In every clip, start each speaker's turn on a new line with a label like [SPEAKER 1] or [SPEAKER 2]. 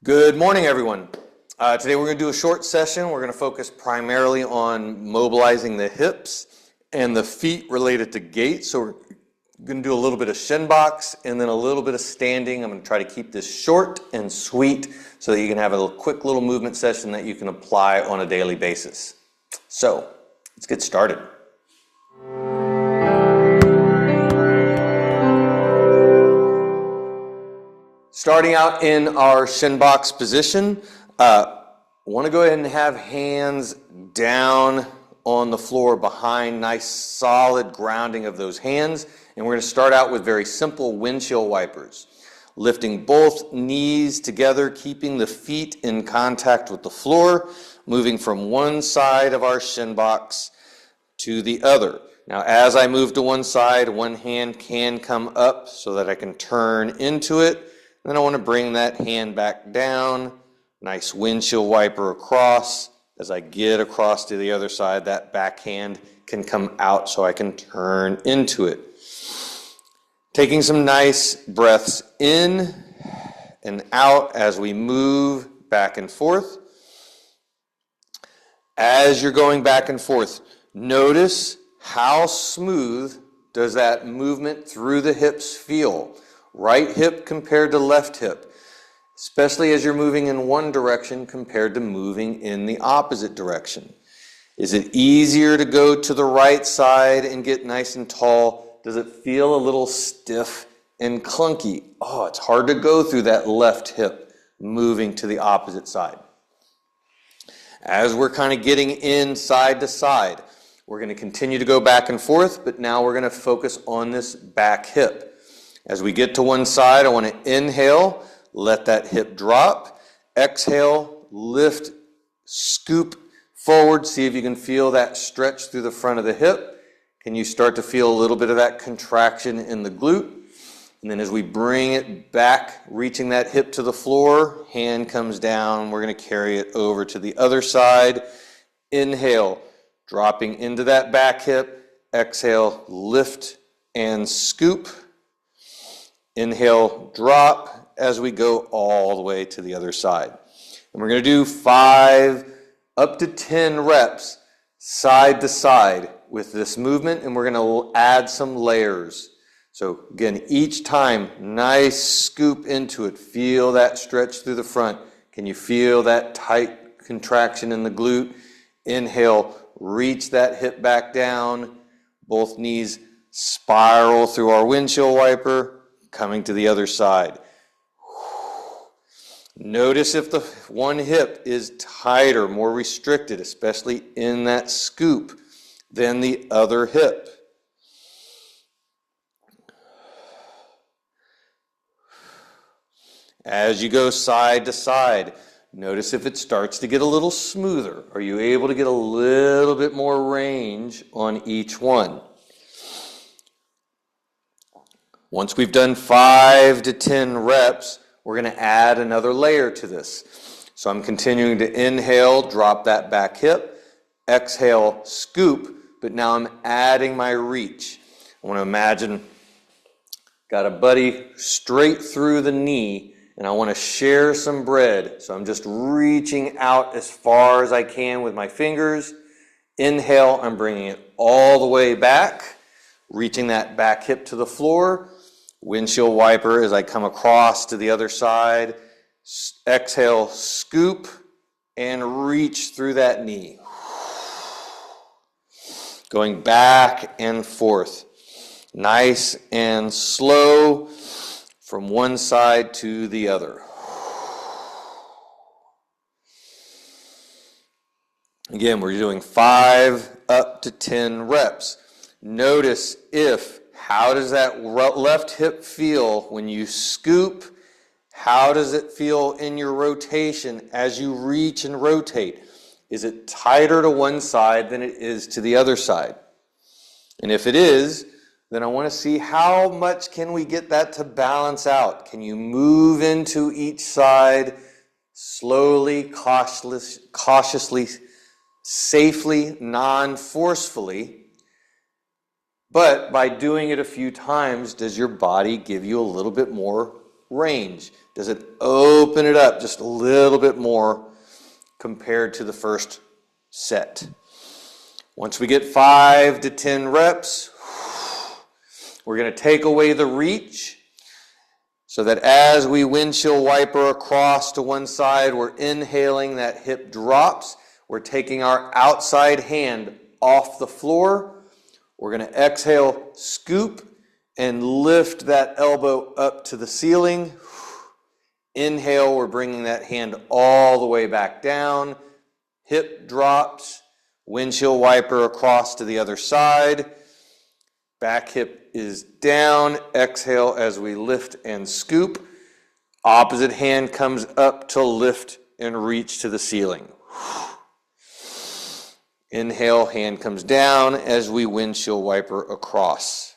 [SPEAKER 1] Good morning, everyone. Today we're going to do a short session. We're going to focus primarily on mobilizing the hips and the feet related to gait. So we're going to do a little bit of shin box and then a little bit of standing. I'm going to try to keep this short and sweet so that you can have a quick little movement session that you can apply on a daily basis. So let's get started. Starting out in our shin box position, want to go ahead and have hands down on the floor behind, nice solid grounding of those hands. And we're going to start out with very simple windshield wipers. Lifting both knees together, keeping the feet in contact with the floor, moving from one side of our shin box to the other. Now, as I move to one side, one hand can come up so that I can turn into it. Then I want to bring that hand back down, nice windshield wiper across. As I get across to the other side, that back hand can come out so I can turn into it. Taking some nice breaths in and out as we move back and forth. As you're going back and forth, notice how smooth does that movement through the hips feel. Right hip compared to left hip, especially as you're moving in one direction compared to moving in the opposite direction. Is it easier to go to the right side and get nice and tall? Does it feel a little stiff and clunky? Oh, it's hard to go through that left hip moving to the opposite side. As we're kind of getting in side to side, we're going to continue to go back and forth, but now we're going to focus on this back hip. As we get to one side, I want to inhale, let that hip drop. Exhale, lift, scoop forward. See if you can feel that stretch through the front of the hip. Can you start to feel a little bit of that contraction in the glute? And then as we bring it back, reaching that hip to the floor, hand comes down. We're going to carry it over to the other side. Inhale, dropping into that back hip. Exhale, lift and scoop. Inhale, drop as we go all the way to the other side. And we're going to do 5 up to 10 reps side to side with this movement, and we're going to add some layers. So again, each time, nice scoop into it. Feel that stretch through the front. Can you feel that tight contraction in the glute? Inhale, reach that hip back down. Both knees spiral through our windshield wiper. Coming to the other side. Notice if the one hip is tighter, more restricted, especially in that scoop, than the other hip. As you go side to side, notice if it starts to get a little smoother. Are you able to get a little bit more range on each one? Once we've done 5 to 10 reps, we're going to add another layer to this. So I'm continuing to inhale, drop that back hip, exhale, scoop, but now I'm adding my reach. I want to imagine got a buddy straight through the knee, and I want to share some bread. So I'm just reaching out as far as I can with my fingers. Inhale, I'm bringing it all the way back, reaching that back hip to the floor. Windshield wiper as I come across to the other side. Exhale, scoop, and reach through that knee. Going back and forth. Nice and slow from one side to the other. Again, we're doing 5 up to 10 reps. Notice how does that left hip feel when you scoop? How does it feel in your rotation as you reach and rotate? Is it tighter to one side than it is to the other side? And if it is, then I want to see how much can we get that to balance out. Can you move into each side slowly, cautiously, safely, non-forcefully? But by doing it a few times, does your body give you a little bit more range? Does it open it up just a little bit more compared to the first set? Once we get 5 to 10 reps, we're going to take away the reach so that as we windshield wiper across to one side, we're inhaling, that hip drops. We're taking our outside hand off the floor. We're going to exhale, scoop, and lift that elbow up to the ceiling. Inhale, we're bringing that hand all the way back down. Hip drops, windshield wiper across to the other side. Back hip is down. Exhale as we lift and scoop. Opposite hand comes up to lift and reach to the ceiling. Inhale, hand comes down as we windshield wiper across.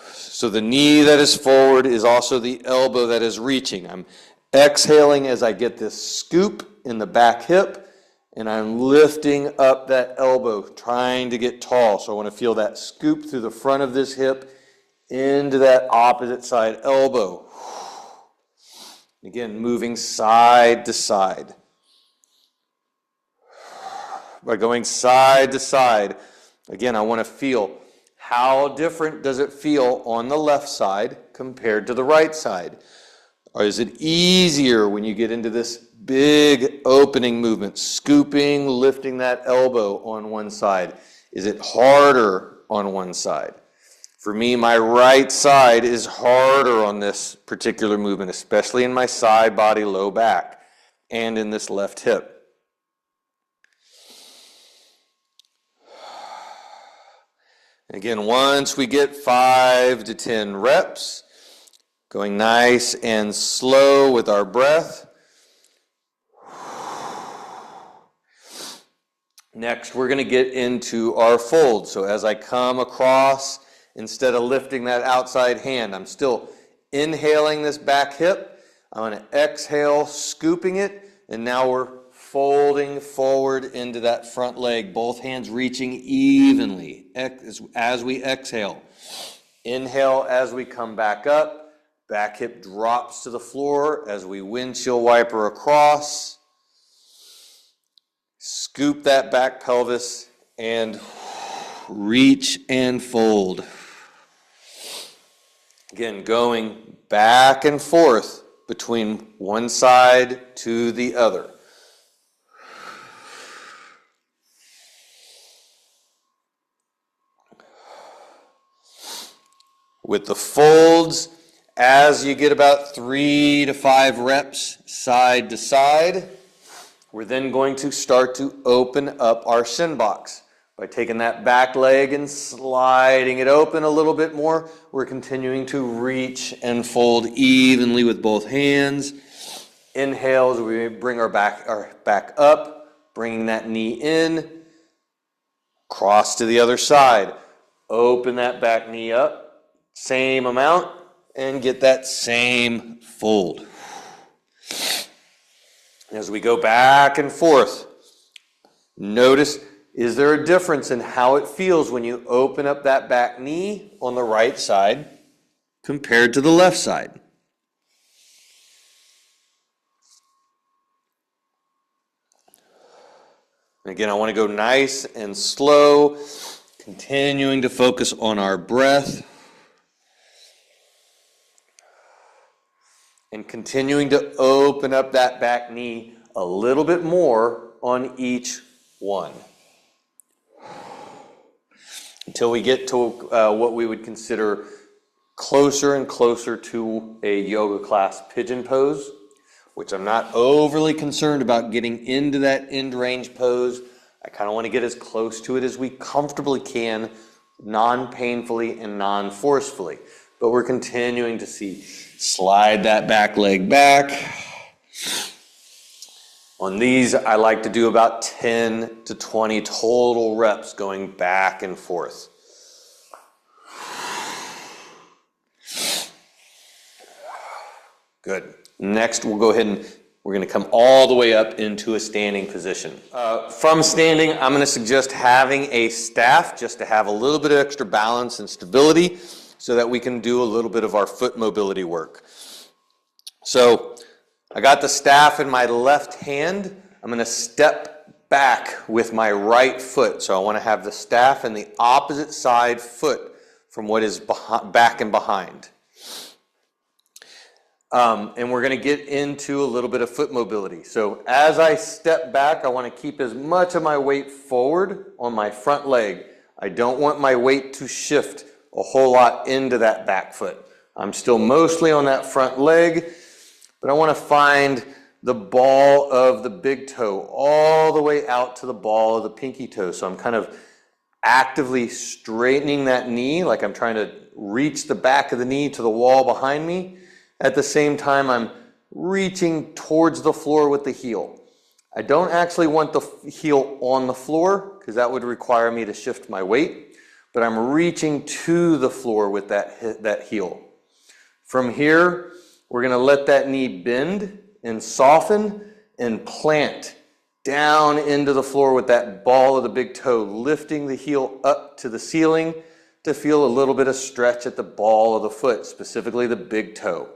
[SPEAKER 1] So the knee that is forward is also the elbow that is reaching. I'm exhaling as I get this scoop in the back hip, and I'm lifting up that elbow, trying to get tall. So I want to feel that scoop through the front of this hip into that opposite side elbow. Again, moving side to side. By going side to side, again, I want to feel how different does it feel on the left side compared to the right side? Or is it easier when you get into this big opening movement, scooping, lifting that elbow on one side? Is it harder on one side? For me, my right side is harder on this particular movement, especially in my side body, low back, and in this left hip. Again, once we get 5 to 10 reps, going nice and slow with our breath. Next, we're going to get into our fold. So as I come across, instead of lifting that outside hand, I'm still inhaling this back hip. I'm going to exhale, scooping it, and now we're folding forward into that front leg, both hands reaching evenly as we exhale. Inhale as we come back up. Back hip drops to the floor as we windshield wiper across. Scoop that back pelvis and reach and fold. Again, going back and forth between one side to the other. With the folds, as you get about 3 to 5 reps side to side, we're then going to start to open up our shin box. By taking that back leg and sliding it open a little bit more, we're continuing to reach and fold evenly with both hands. Inhale as we bring our back up, bringing that knee in, cross to the other side. Open that back knee up. Same amount, and get that same fold. As we go back and forth, notice, is there a difference in how it feels when you open up that back knee on the right side compared to the left side? Again, I want to go nice and slow, continuing to focus on our breath. And continuing to open up that back knee a little bit more on each one. Until we get to what we would consider closer and closer to a yoga class pigeon pose, which I'm not overly concerned about getting into that end range pose. I kind of want to get as close to it as we comfortably can, non-painfully and non-forcefully. But we're continuing to see. Slide that back leg back. On these, I like to do about 10 to 20 total reps going back and forth. Good. Next, we'll go ahead and we're going to come all the way up into a standing position. From standing, I'm going to suggest having a staff just to have a little bit of extra balance and stability, so that we can do a little bit of our foot mobility work. So I got the staff in my left hand. I'm going to step back with my right foot. So I want to have the staff in the opposite side foot from what is back and behind. And we're going to get into a little bit of foot mobility. So as I step back, I want to keep as much of my weight forward on my front leg. I don't want my weight to shift a whole lot into that back foot. I'm still mostly on that front leg, but I want to find the ball of the big toe all the way out to the ball of the pinky toe. So I'm kind of actively straightening that knee, like I'm trying to reach the back of the knee to the wall behind me. At the same time, I'm reaching towards the floor with the heel. I don't actually want the heel on the floor because that would require me to shift my weight, but I'm reaching to the floor with that heel. From here, we're going to let that knee bend and soften and plant down into the floor with that ball of the big toe, lifting the heel up to the ceiling to feel a little bit of stretch at the ball of the foot, specifically the big toe.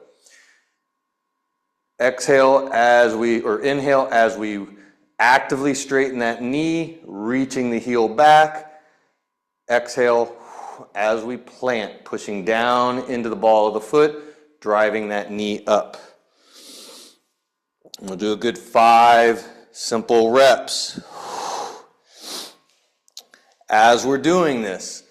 [SPEAKER 1] Inhale as we actively straighten that knee, reaching the heel back. Exhale as we plant, pushing down into the ball of the foot, driving that knee up. We'll do a good 5 simple reps. As we're doing this,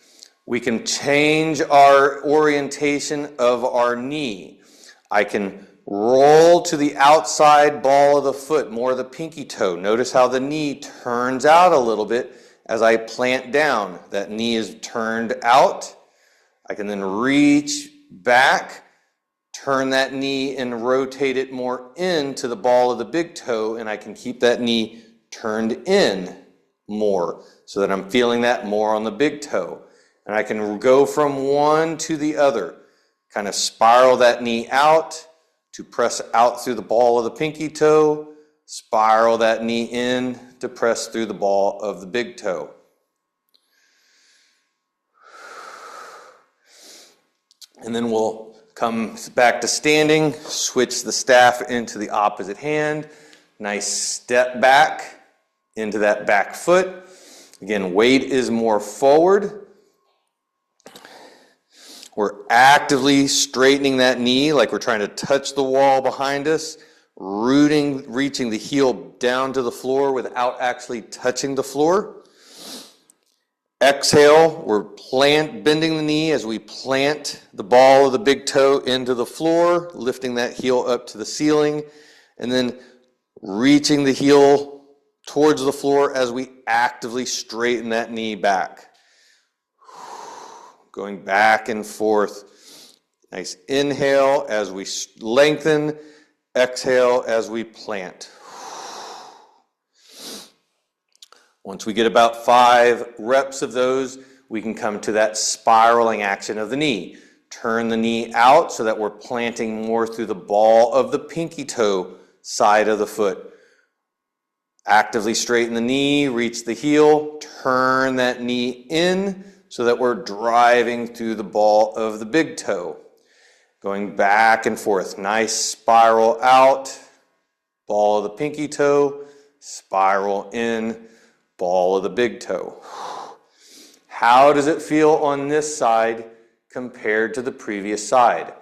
[SPEAKER 1] we can change our orientation of our knee. I can roll to the outside ball of the foot, more of the pinky toe. Notice how the knee turns out a little bit as I plant down. That knee is turned out. I can then reach back, turn that knee and rotate it more into the ball of the big toe, and I can keep that knee turned in more so that I'm feeling that more on the big toe. And I can go from one to the other, kind of spiral that knee out, to press out through the ball of the pinky toe, spiral that knee in to press through the ball of the big toe. And then we'll come back to standing, switch the staff into the opposite hand, nice step back into that back foot. Again, weight is more forward. We're actively straightening that knee like we're trying to touch the wall behind us, reaching the heel down to the floor without actually touching the floor. Exhale, we're bending the knee as we plant the ball of the big toe into the floor, lifting that heel up to the ceiling, and then reaching the heel towards the floor as we actively straighten that knee back. Going back and forth. Nice inhale as we lengthen. Exhale as we plant. Once we get about 5 reps of those, we can come to that spiraling action of the knee. Turn the knee out so that we're planting more through the ball of the pinky toe side of the foot. Actively straighten the knee, reach the heel, turn that knee in, so that we're driving through the ball of the big toe. Going back and forth. Nice spiral out, ball of the pinky toe, spiral in, ball of the big toe. How does it feel on this side compared to the previous side?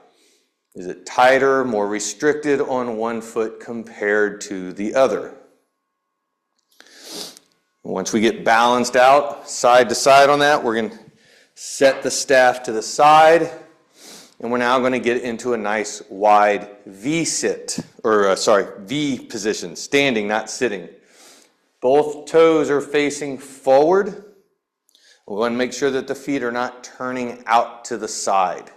[SPEAKER 1] Is it tighter, more restricted on one foot compared to the other? Once we get balanced out side to side on that, we're going to set the staff to the side, and we're now going to get into a nice wide V position, standing, not sitting. Both toes are facing forward. We want to make sure that the feet are not turning out to the side.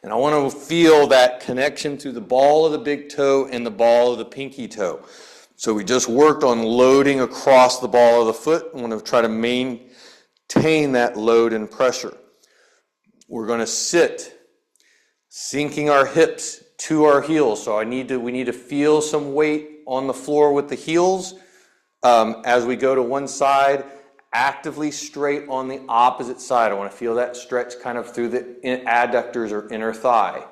[SPEAKER 1] And I want to feel that connection through the ball of the big toe and the ball of the pinky toe. So we just worked on loading across the ball of the foot. I want to try to maintain that load and pressure. We're going to sit, sinking our hips to our heels. So we need to feel some weight on the floor with the heels. As we go to one side, actively straight on the opposite side. I want to feel that stretch kind of through the adductors or inner thigh.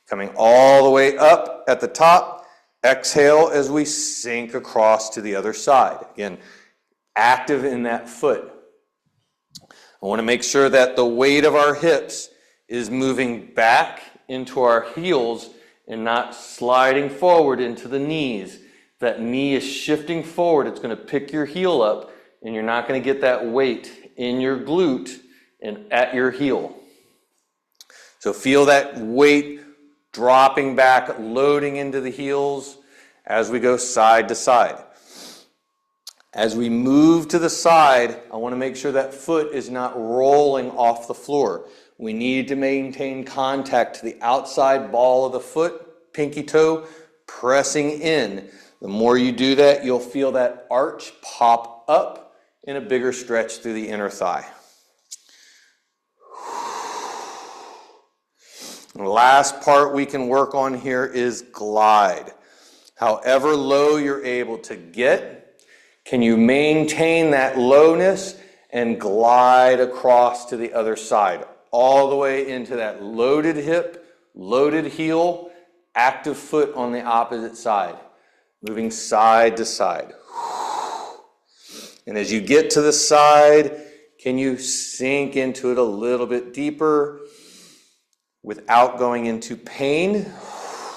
[SPEAKER 1] Coming all the way up at the top. Exhale as we sink across to the other side. Again, active in that foot. I want to make sure that the weight of our hips is moving back into our heels and not sliding forward into the knees. If that knee is shifting forward, it's going to pick your heel up, and you're not going to get that weight in your glute and at your heel. So feel that weight dropping back, loading into the heels as we go side to side. As we move to the side, I want to make sure that foot is not rolling off the floor. We need to maintain contact to the outside ball of the foot, pinky toe, pressing in. The more you do that, you'll feel that arch pop up and a bigger stretch through the inner thigh. The last part we can work on here is glide. However low you're able to get, can you maintain that lowness and glide across to the other side, all the way into that loaded hip, loaded heel, active foot on the opposite side, moving side to side. And as you get to the side, can you sink into it a little bit deeper without going into pain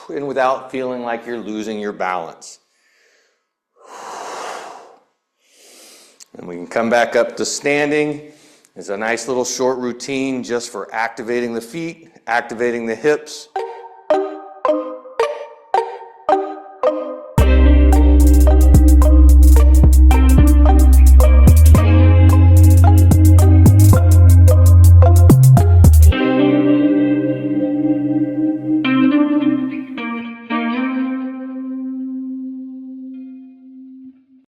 [SPEAKER 1] and without feeling like you're losing your balance? And we can come back up to standing. It's a nice little short routine just for activating the feet, activating the hips,